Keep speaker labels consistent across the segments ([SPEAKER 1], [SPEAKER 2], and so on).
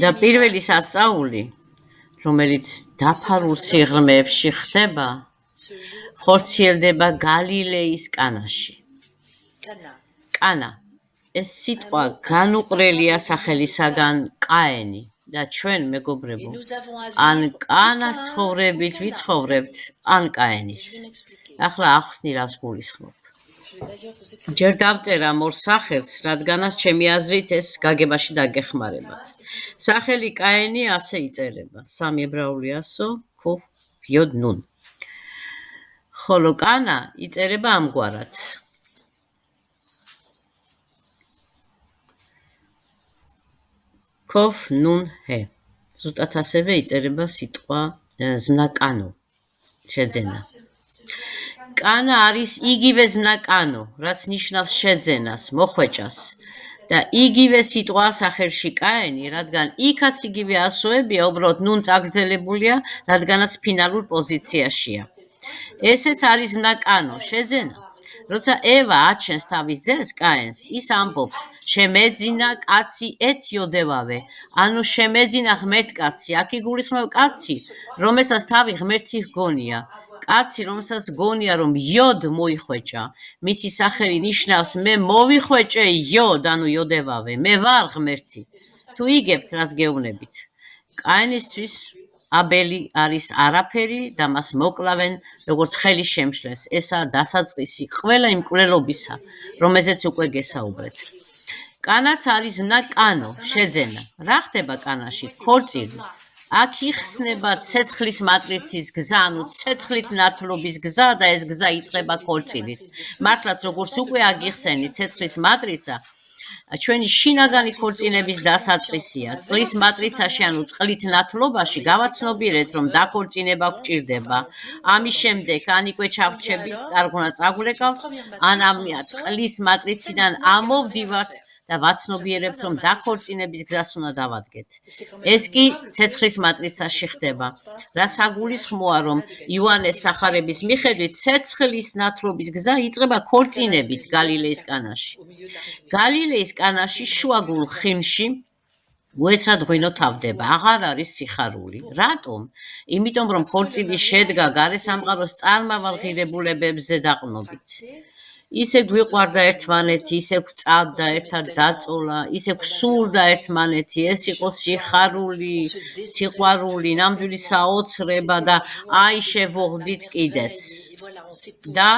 [SPEAKER 1] და პირველი სასწაული, რომელიც დაფარულ სიღრმეებში ხდება, ხორციელდება გალილეის კანაში. კანა, ეს სიტყვა განუყრელია სახელისაგან კაენი და ჩვენ მეგობრებო, ან კანას ცხოვრებით ვიცხოვრებთ, ან კაენის. ახლა ახსნი რას გულისხმობ. ჯერ დავწერა ორ სახელს, რადგანაც ჩემი აზრით ეს გაგებაში დაგეხმარებათ. სახელი კაენი ასე იწერება: სამი ებრაული ასო, ქ, ი, ნ. ხოლო კანა იწერება ამგვარად. ქ, ნ, ჰ. ზუსტად ასევე იწერება სიტყვა ზმნა კანო, შეძენა. კანა არის იგივე ზმნა კანო, რაც ნიშნავს შეძენას, მოხვეჭას. და იგივე სიტყვა სახელში კაენი, რადგან იქაც იგივე ასოებია, უბრალოდ ნუნ წაგრძელებულია, რადგანაც ფინალურ პოზიციაშია. ესეც არის ზმნა კანო, შეძენა. როცა ევა აჩენს თავის ძეს კაენს, ის ამბობს: შემეძინა კაცი ეთიოდევავე, ანუ შემეძინა ღმერთკაცი. აქ იგულისხმება კაცი, რომელსაც თავი ღმერთი ჰგონია. კაცი, რომელსაც გონია, რომ იოდ მოიხვეჭა, მისი სახელი ნიშნავს მე მოვიხვეჭე იოდ, ანუ იოდევავე, მე ვარ ღმერთი. თუ იგებთ, რას გეუბნებით. კაენისთვის აბელი არის არაფერი და მას მოკლავენ როგორც ხელის შემშლელს. ესაა დასაწყისი ყველა იმ მკვლელობისა, რომელზეც უკვე გესაუბრეთ. კანაც არის ზმნა კანო, შეძენა. რა ხდება კანაში? ქორწილი. აქ იხსნება ცეცხლის მატრიცის გზა, ანუ ცეცხლით ნათლობის გზა და ეს გზა იწყება ქორწილით. მართლაც როგორც უკვე აგიხსენით, ცეცხლის მატრიცა ჩვენი შინაგანი ქორწინების დასაწყისია. წყლის მატრიცაში, ანუ წყლით ნათლობაში გავაცნობიერეთ, რომ დაქორწინება გვჭირდება. ამის შემდეგ ან იქვე ჩავრჩებით, წარღვნა წაგვლეკავს, ან ამ წყლის მატრიციდან ამოვდივართ და ვაცნობიერებთ, რომ დაქორწინების გზას უნდა დავადგეთ. ეს კი ცეცხლის მატრიცაში ხდება. რას აგულისხმოა, რომ იოანეს სახარების მიხედვით ცეცხლის ნათლობის გზა იწყება ქორწინებით გალილეის კანაში. გალილეის კანაში შუაგულ ხიმში უეცრად ღვინო თავდება, აღარ არის სიხარული. რატომ? იმიტომ, რომ ქორწილი შედგა გარესამყაროს წარმავალ ღირებულებებზე დაყრდნობით. ისე გვიყვარდა ერთმანეთი, ისე გვწავდა, ერთად დაწოლა, ისე გვსურდა ერთმანეთი, ეს იყო სიხარული, სიყვარული, ნამდვილი საოცრება და აი შევღდით კიდეც. და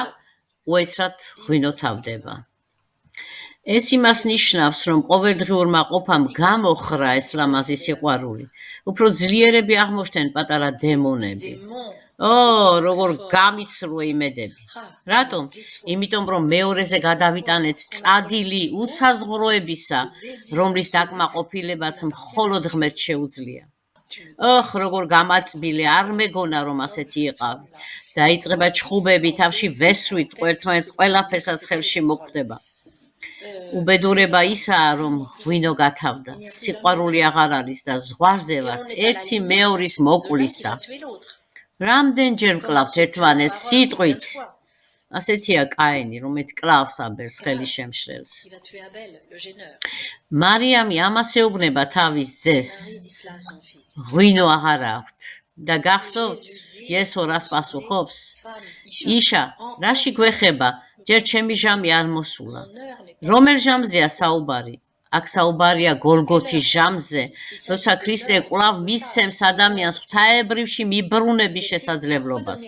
[SPEAKER 1] უეცრად ღვინო თავდება. ეს იმას ნიშნავს, რომ ყოველდღიურმა ყოფამ გამოხრა ეს ლამაზი სიყვარული. უფრო ძლიერები აღმოჩნდნენ პატარა დემონები. როგორ გამიცრუე იმედები. რატომ? იმიტომ, რომ მეორეზე გადავიტანეთ წადილი უსაზღვროებისა, რომლის დაკმაყოფილებაც მხოლოდ ღმერთს შეუძლია. როგორ გამაწბილე, არ მეგონა, რომ ასეთი იყავი. დაიწყება ჩხუბები, თავში ვესვით, ერთმანეთს ყველაფერსაც ხელში მოხვდება. უბედურება ისაა, რომ ღვინო გათავდა, სიყვარული აღარ არის და ზღვარზე ვართ ერთი მეორის მოკლისა. რამდენჯერ ვკლავთ ერთმანეთს სიტყვით? ასეთია კაენი, რომელიც კლავს აბელს ხელის შემშლელს. მარიამი ამას ეუბნება თავის ძეს. ღვინო აღარ აქვთ. და გახსოვთ, იესო რას პასუხობს? იშა, რაში გვეხება? ჯერ ჩემი ჟამი არ მოსულა. რომელ ჟამზეა საუბარი? აქ საუბარია გოლგოთის ჟამზე, როცა ქრისტე კვლავ მისცემს ადამიანს ღვთაებრივში მიბრუნების შესაძლებლობას.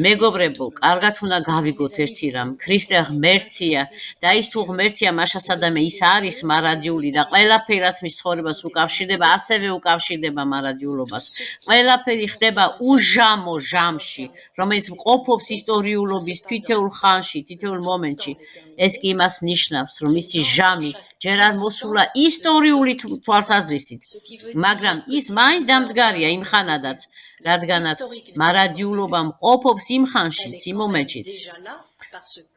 [SPEAKER 1] მეგობრებო, კარგად უნდა გავიგოთ ერთი რამ, ქრისტე ღმერთია და ის თუ ღმერთია, მაშას ადამე ის არის მარადიული და ყველაფერი რაც მის ცხოვრებას უკავშირდება, ასევე უკავშირდება მარადიულობას. ყველაფერი ხდება უჟამო ჟამში, რომელიც მყოფობს ისტორიულობის თითოეულ ხანში, თითოეულ მომენტში. ეს კი იმას ნიშნავს, რომ ისი ჟამი ჯერ არ მოსულა ისტორიული თვალსაზრისით, მაგრამ ის მაინც დამდგარია იმ ხანადაც, რადგანაც მარადიულობა მყოფობს იმ ხანშიც, იმ მომენტშიც.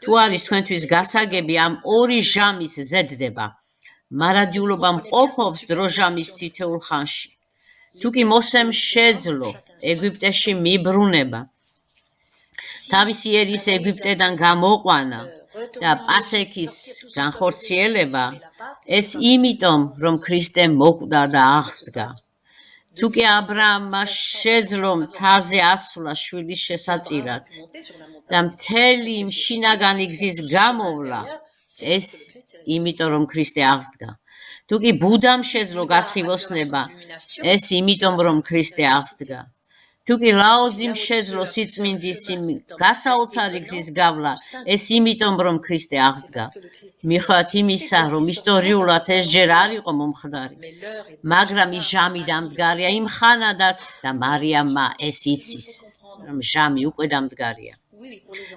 [SPEAKER 1] თუ არის თქვენთვის გასაგები ამ ორი ჟამის ზედდება, მარადიულობა მყოფობს დროჟამის თითოეულ ხანში. თუ კი მოსემ შეძლო ეგვიპტეში მიბრუნება, თავისი ერის ეგვიპტედან გამოყვანა და პასექის განხორციელება, ეს იმიტომ, რომ ქრისტე მოკვდა და აღსდგა. თუ კი აბრაამმა შეძლო მთაზე ასვლა შვილის შესაწირად და მთელი შინაგანი გზის გამოვლა, ეს იმიტომ, რომ ქრისტე აღსდგა. თუ კი ბუდამ შეძლო გასხივოსნება, ეს იმიტომ, რომ ქრისტე აღსდგა. თუ კი ლაოზიმ შეძლო სიწმინდის გასაოცარი გზის გავლა, ეს იმიტომ, რომ ქრისტე აღსდგა. მიუხედავად იმისა, რომ ისტორიულად ეს ჯერ არ იყო მომხდარი, მაგრამ ის ჟამი დამდგარია იმ ხანადაც და მარიამმა ეს იცის, რომ ჟამი უკვე დამდგარია.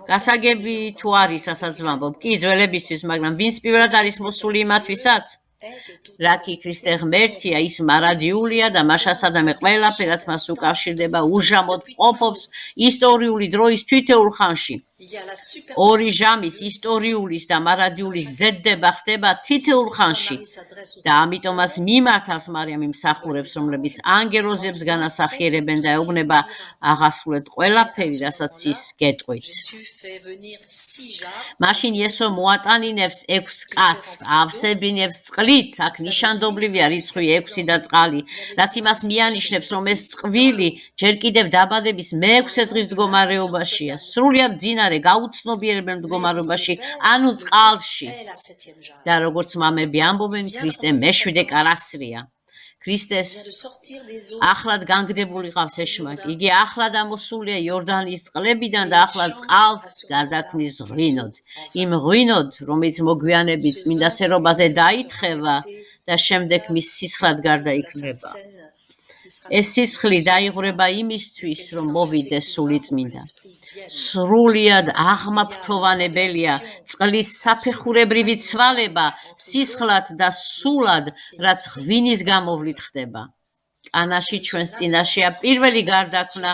[SPEAKER 1] გასაგები თუ არის, რასაც ვამბობ, კი ძველებისთვის, მაგრამ ვინც პირველად არის მოსული იმათვისაც, რა კი ქრისტე ღმერთია, ის მარადიულია და მაშასადამე ყველაფერაც მას უკავშირდება, უჟამოდ ყოფობს ისტორიული დროის თითოეულ ხანში. ორი ჟამის, ისტორიულის და მარადიულის ზედდება ხდება თითოეულ ხანში და ამიტომაც მიმართავს მარიამი მსახურებს, რომლებიც ანგელოზებს განასახიერებენ და ეუბნება აღასრულეთ ყველაფერი, რასაც ის გეტყვით. მაშინ იესო მოატანინებს 6 კაცს, ავსებინებს წყლით, აქ ნიშანდობლივია რიცხვი 6 და წყალი, რაც იმას მიანიშნებს, რომ ეს წყვილი ჯერ კიდევ დაბადების მე-6 დღის მდგომარეობაშია, სრულიად მძინარე გაუცნობიერებელ მდგომარეობაში, ანუ წყალში. და როგორც მამები ამბობენ, ქრისტე მე-7 კარასრია. ქრისტეს ახლად განგდებული ყავს ეშმაკი. იგი ახლად ამოსულია იორდანის წყლებიდან და ახლად წყალს გარდაქმნის ღვინოდ. იმ ღვინოდ, რომელიც მოგვიანებით წმინდა სერობაზე დაითხოვა და შემდეგ მის სისხლად გარდაიქმნება. ეს სისხლი დაიღვრება იმისთვის, რომ მოვიდეს სულიწმინდა. სრულიად აღმაფრთოვანებელია წყლის საფეხურებრივი ცვალება სისხლად და სულად, რაც ღვინის გამოვლით ხდება. კანაში ჩვენს წინაშეა პირველი გარდაქმნა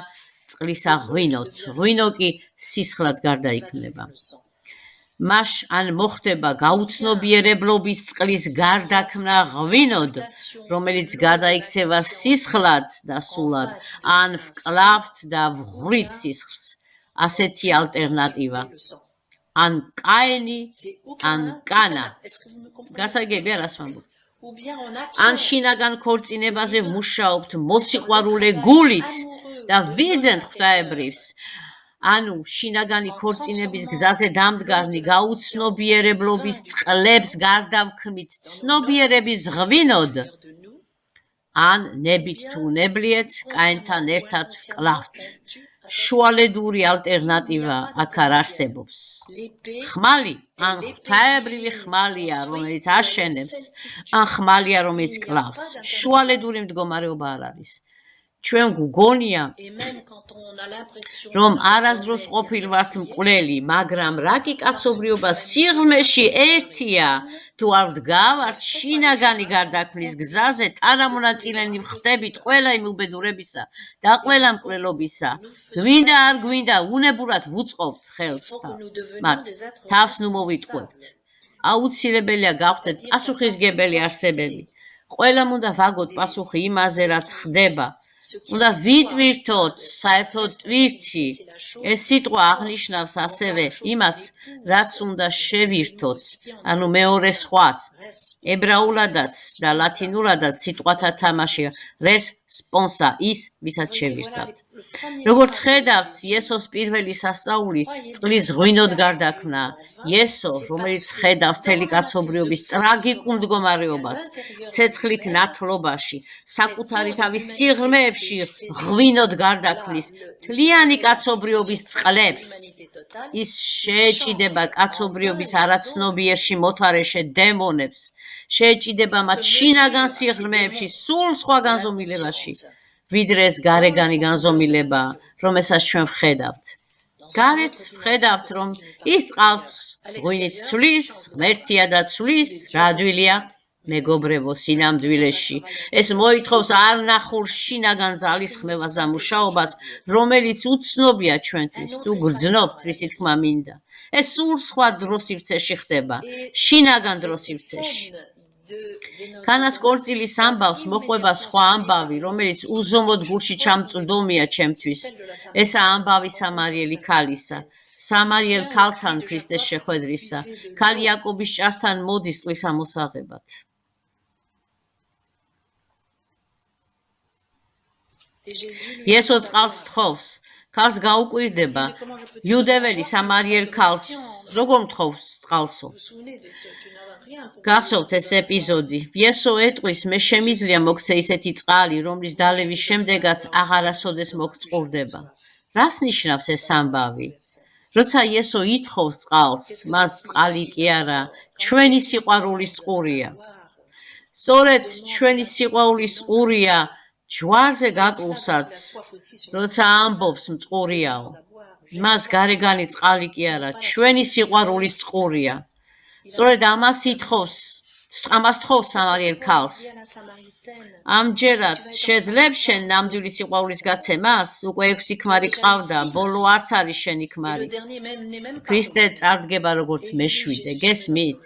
[SPEAKER 1] წყლისა ღვინოთ, ღვინო კი სისხლად გარდაიქმნება. მას ან მოხდება გაუცნობიერებლობის წყლის გარდაქმნა ღვინოდ, რომელიც გადაიქცევა სისხლად და სულად, ან ვკლავთ და ვღვრით სისხლს. ასეთი ალტერნატივა. ან კაენი, ან კანა. გასაგებია რას ვამბობ? ან შინაგან ქორწინებაზე მუშაობთ მოსიყვარულე გულით და ვიძენთ ღვთაებრივს, ანუ შინაგანი ქორწინების გზაზე დამდგარნი გაუცნობიერებლობის წყლებს გარდავქმნით ცნობიერების ღვინოდ, ან ნებით თუ უნებლიეთ კაენთან ერთად ვკლავთ. შუალედური ალტერნატივა აქ არ არსებობს. ხმალი, ან ღვთაებრივი ხმალია, რომელიც აშენებს, ან ხმალია, რომელიც კლავს. შუალედური მდგომარეობა არ არის. ჩვენ გვგონია, რომ არასდროს ყოფილვართ მკვლელი, მაგრამ რა კი კაცობრიობა სიღრმეში ერთია, თუ არ ვდგავართ შინაგანი გარდაქმნის გზაზე, თანამონაწილენი ვხდებით ყველა იმ უბედურებისა და ყველა მკვლელობისა. გვინდა არ გვინდა, უნებურად ვუწყობთ ხელს მათ, თავს ნუ მოვიტყუებთ. აუცილებელია გავხდეთ პასუხისგებელი არსებები. ყველამ უნდა ვაგოთ პასუხი იმაზე, რაც ხდება. უნდა ვიტვირთოთ საერთოდ ტვირთი. ეს სიტყვა აღნიშნავს ასევე იმას, რაც უნდა შევირთოთ, ანუ მეორე სხვას. ებრაულადაც და ლათინურადაც სიტყვათა თამაშია responsa, ის, ვისაც შევირთავთ. როგორც ხედავთ, იესოს პირველი სასწაული წყლის ღვინოდ გარდაქმნა. იესო, რომელიც ხედავს მთელი კაცობრიობის ტრაგიკულ მდგომარეობას, ცეცხლით ნათლობაში, საკუთარი თავის სიღრმეებში ღვინოდ გარდაქმნის მთლიანი კაცობრიობის წყლებს. ის შეეჭიდება კაცობრიობის არაცნობიერში მოთარეშე დემონებს, შეეჭიდება მათ შინაგან სიღრმეებში სულ სხვა განზომილებაში, ვიდრე ეს გარეგანი განზომილება, რომელსაც ჩვენ ვხედავთ. გარეთ ვხედავთ, რომ ის წყალს ღვინით ცვლის, ღმერთია და ცვლის, რა ადვილია მეგობრებო სინამდვილეში. ეს მოითხოვს არნახულ შინაგან ძალისხმევას და მუშაობას, რომელიც უცნობია ჩვენთვის, თუ გრძნობთ რისი თქმა მინდა. ეს სულ სხვა დროსივცეში ხდება, შინაგან დროსივცეში. ქანას კორწილის ამბავს მოყვება სხვა ამბავი, რომელიც უზომოდ გულში ჩამწვდომია ჩემთვის. ესაა ამბავი სამარიელი ქალისა. სამარიელ ქალთან ქრისტეს შეხვედრისა. ქალი იაკობის ჭასთან მოდის წყლის ამოსაღებად. იესო წყალს თხოვს, ქალს გაუკვირდება. იუდეველი სამარიელ ქალს როგორ მთხოვს წყალსო? გახსოვთ ეს ეპიზოდი. იესო ეტყვის, მე შემიძლია მოგცე ისეთი წყალი, რომლის დალევის შემდეგაც აღარასოდეს მოგწყურდება. რას ნიშნავს ეს ამბავი? როცა იესო ითხოვს წყალს, მას წყალი კი არა, ჩვენი სიყვარულის წყურია. სწორედ ჩვენი სიყვარულის წყურია ჯვარზე გაკრუსაც, როცა ამბობს მწყურიაო. მას გარეგანი წყალი კი არა, ჩვენი სიყვარულის წყურია. სწორედ ამას თხოვს სამარიელ ქალს. ამჯერად შეძლებს შენ ნამდვილი სიყვარულის გაცემას? უკვე 6 ქმარი ყავდა, ბოლო არც არის შენი ქმარი. ქრისტე წარდგება როგორც მეშვიდე, გესმით?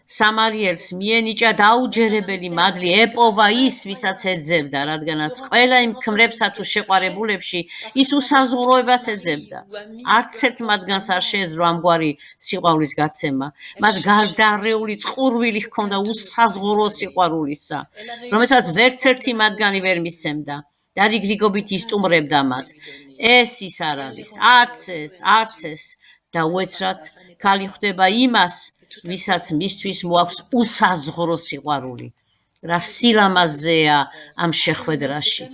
[SPEAKER 1] სამარიელს მიენიჭა დაუჯერებელი მადლი, ეპოვა ის, ვისაც ეძებდა, რადგანაც ყველა იმ ქმრებსა თუ შეყვარებულებში ის უსაზღვროებას ეძებდა. არც ერთ მათგანს არ შეეძლო ამგვარი სიყვარულის გაცემა. მას გარდარეული წყურვილი ჰქონდა უსაზღვრო სიყვარულისა, რომელსაც ვერც ერთი მათგანი ვერ მისცემდა და რიგრიგობით ისტუმრებდა მათ. ეს ის არ არის, არც ეს და უეცრად ქალი ხვდება იმას, ვისაც მისთვის მოაქვს უსაზღვრო სიყვარული. რა სილამაზეა ამ შეხვედრაში.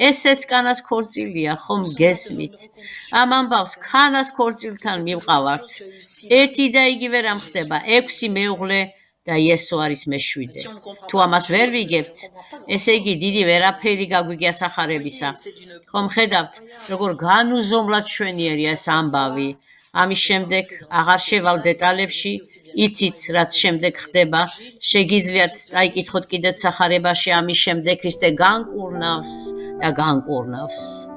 [SPEAKER 1] ესეც კანას ქორწილია, ხომ გესმით? ამ ამბავს ქანას ქორწილთან მივყავართ. ერთი და იგივე რამ ხდება, 6 მეუღლე და იესო არის მეშვიდე. თუ ამას ვერ ვიგებთ, ესე იგი დიდი ვერაფერი გაგვიგია სახარებისა. ხომ ხედავთ, როგორ განუზომლად მშვენიერია ეს ამბავი. ამის შემდეგ აღარ შევალ დეტალებში, იცით რაც შემდეგ ხდება, შეგიძლიათ წაიკითხოთ კიდეც სახარებაში ამის შემდეგ ქრისტე განკურნავს და განკურნავს.